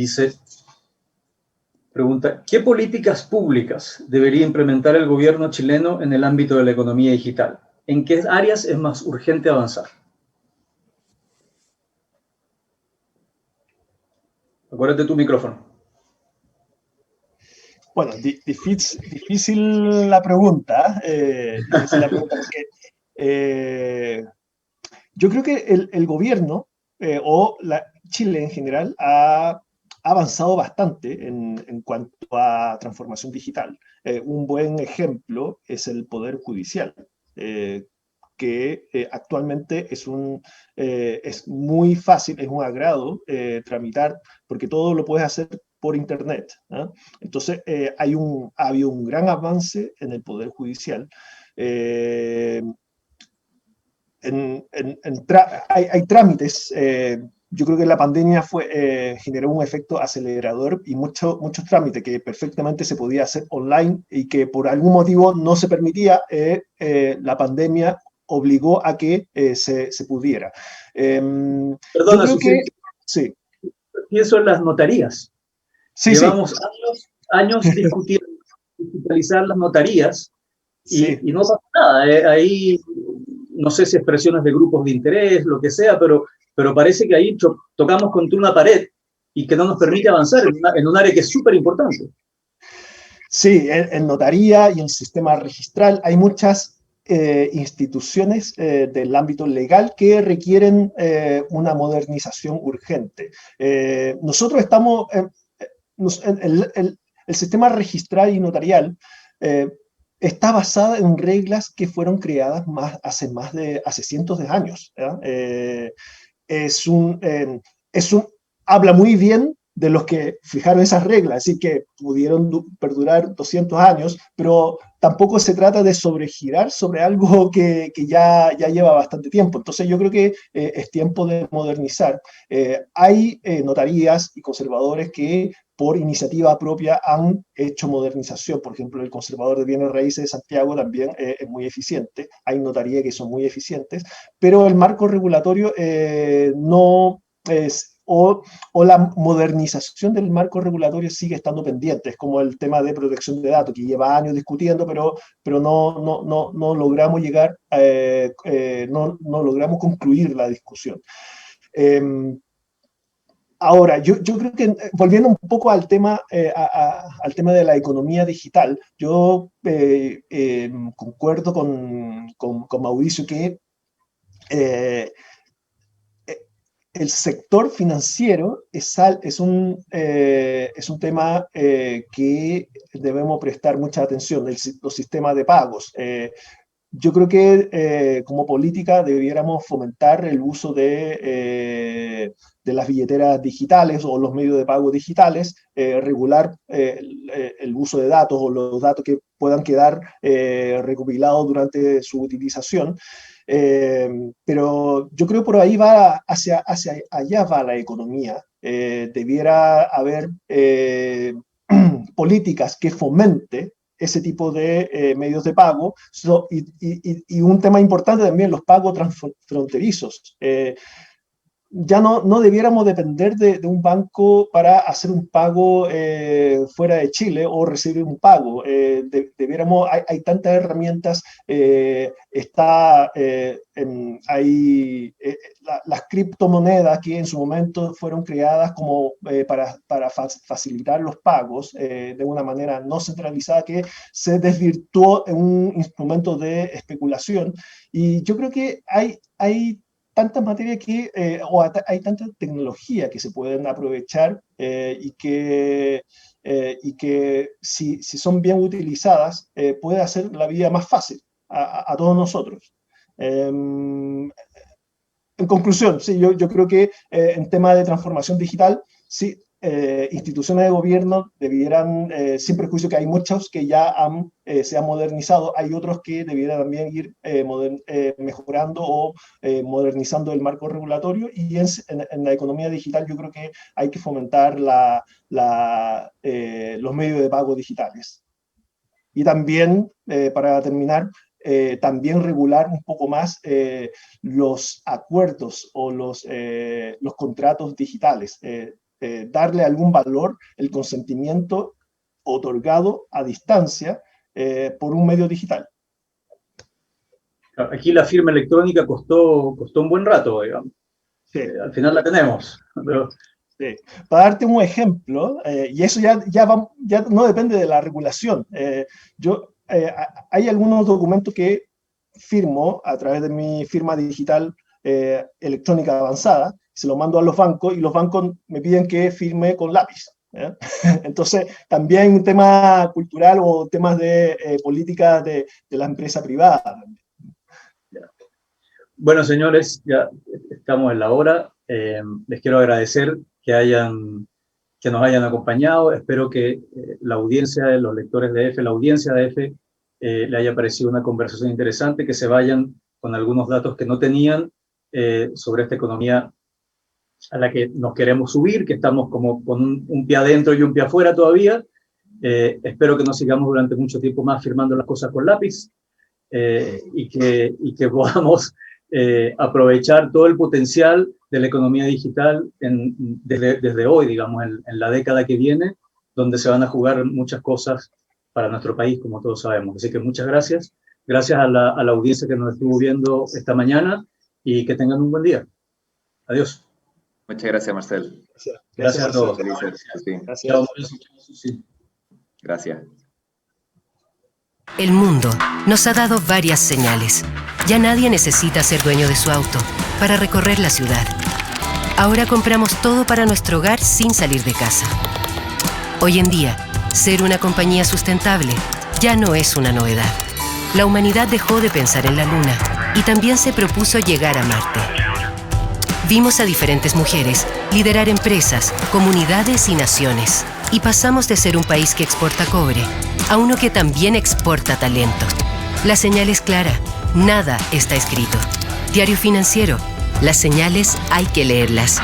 pregunta, ¿qué políticas públicas debería implementar el gobierno chileno en el ámbito de la economía digital? ¿En qué áreas es más urgente avanzar? Acuérdate tu micrófono. Bueno, difícil la pregunta, porque yo creo que el gobierno o Chile en general ha avanzado bastante en cuanto a transformación digital. Un buen ejemplo es el Poder Judicial, que actualmente es muy fácil, es un agrado tramitar, porque todo lo puedes hacer por Internet, ¿eh? Entonces, ha habido un gran avance en el Poder Judicial. Hay trámites. Yo creo que la pandemia generó un efecto acelerador y muchos trámites que perfectamente se podía hacer online y que por algún motivo no se permitía. La pandemia obligó a que se pudiera. Perdona, Susín, sí. Pienso en las notarías. Sí, Llevamos años discutiendo digitalizar las notarías y no pasa nada. Ahí no sé si expresiones de grupos de interés, lo que sea, pero parece que ahí tocamos contra una pared y que no nos permite avanzar en un área que es súper importante. Sí, en notaría y en sistema registral hay muchas instituciones del ámbito legal que requieren una modernización urgente. Nosotros estamos... el sistema registral y notarial está basada en reglas que fueron creadas hace cientos de años. Habla muy bien de los que fijaron esas reglas, así que pudieron perdurar 200 años, pero tampoco se trata de sobregirar sobre algo que ya lleva bastante tiempo. Entonces yo creo que es tiempo de modernizar. Hay notarías y conservadores que por iniciativa propia han hecho modernización. Por ejemplo, el conservador de bienes raíces de Santiago también es muy eficiente. Hay notarías que son muy eficientes, pero el marco regulatorio no es... O la modernización del marco regulatorio sigue estando pendiente. Es como el tema de protección de datos, que lleva años discutiendo, pero no logramos llegar, no logramos concluir la discusión. Ahora, yo creo que, volviendo un poco al tema de la economía digital, yo concuerdo con Mauricio que el sector financiero es un tema que debemos prestar mucha atención, los sistemas de pagos. Yo creo que como política debiéramos fomentar el uso de las billeteras digitales o los medios de pago digitales, regular el uso de datos o los datos que puedan quedar recopilados durante su utilización. Pero yo creo que por ahí va hacia allá va la economía. Debiera haber políticas que fomente ese tipo de medios de pago, y un tema importante también, los pagos transfronterizos. Ya no debiéramos depender de un banco para hacer un pago fuera de Chile o recibir un pago. Hay tantas herramientas, las criptomonedas que en su momento fueron creadas como para facilitar los pagos de una manera no centralizada, que se desvirtuó en un instrumento de especulación. Y yo creo que hay tantas materias hay tanta tecnología que se pueden aprovechar y que si son bien utilizadas puede hacer la vida más fácil a todos nosotros. En conclusión, sí, yo creo que en tema de transformación digital, sí, instituciones de gobierno debieran, sin prejuicio que hay muchos que ya se han modernizado, hay otros que debieran también ir mejorando o modernizando el marco regulatorio, y en la economía digital yo creo que hay que fomentar los medios de pago digitales. Y también, para terminar, también regular un poco más los acuerdos o los contratos digitales, darle algún valor, el consentimiento otorgado a distancia por un medio digital. Aquí la firma electrónica costó un buen rato, digamos. Sí. Al final la tenemos. Pero... Sí. Para darte un ejemplo, y eso ya no depende de la regulación. Hay algunos documentos que firmo a través de mi firma digital electrónica avanzada, se lo mando a los bancos y los bancos me piden que firme con lápiz. Entonces, también un tema cultural o temas de política de la empresa privada. Bueno, señores, ya estamos en la hora. Les quiero agradecer que nos hayan acompañado. Espero que la audiencia de los lectores de EFE, la audiencia de EFE, le haya parecido una conversación interesante, que se vayan con algunos datos que no tenían sobre esta economía a la que nos queremos subir, que estamos como con un pie adentro y un pie afuera todavía. Espero que no sigamos durante mucho tiempo más firmando las cosas con lápiz y que podamos aprovechar todo el potencial de la economía digital desde hoy, digamos, en la década que viene, donde se van a jugar muchas cosas para nuestro país, como todos sabemos. Así que muchas gracias. Gracias a la audiencia que nos estuvo viendo esta mañana, y que tengan un buen día. Adiós. Muchas gracias, Marcel. Gracias a todos. Gracias. El mundo nos ha dado varias señales. Ya nadie necesita ser dueño de su auto para recorrer la ciudad. Ahora compramos todo para nuestro hogar sin salir de casa. Hoy en día, ser una compañía sustentable ya no es una novedad. La humanidad dejó de pensar en la Luna y también se propuso llegar a Marte. Vimos a diferentes mujeres liderar empresas, comunidades y naciones. Y pasamos de ser un país que exporta cobre a uno que también exporta talento. La señal es clara. Nada está escrito. Diario Financiero. Las señales hay que leerlas.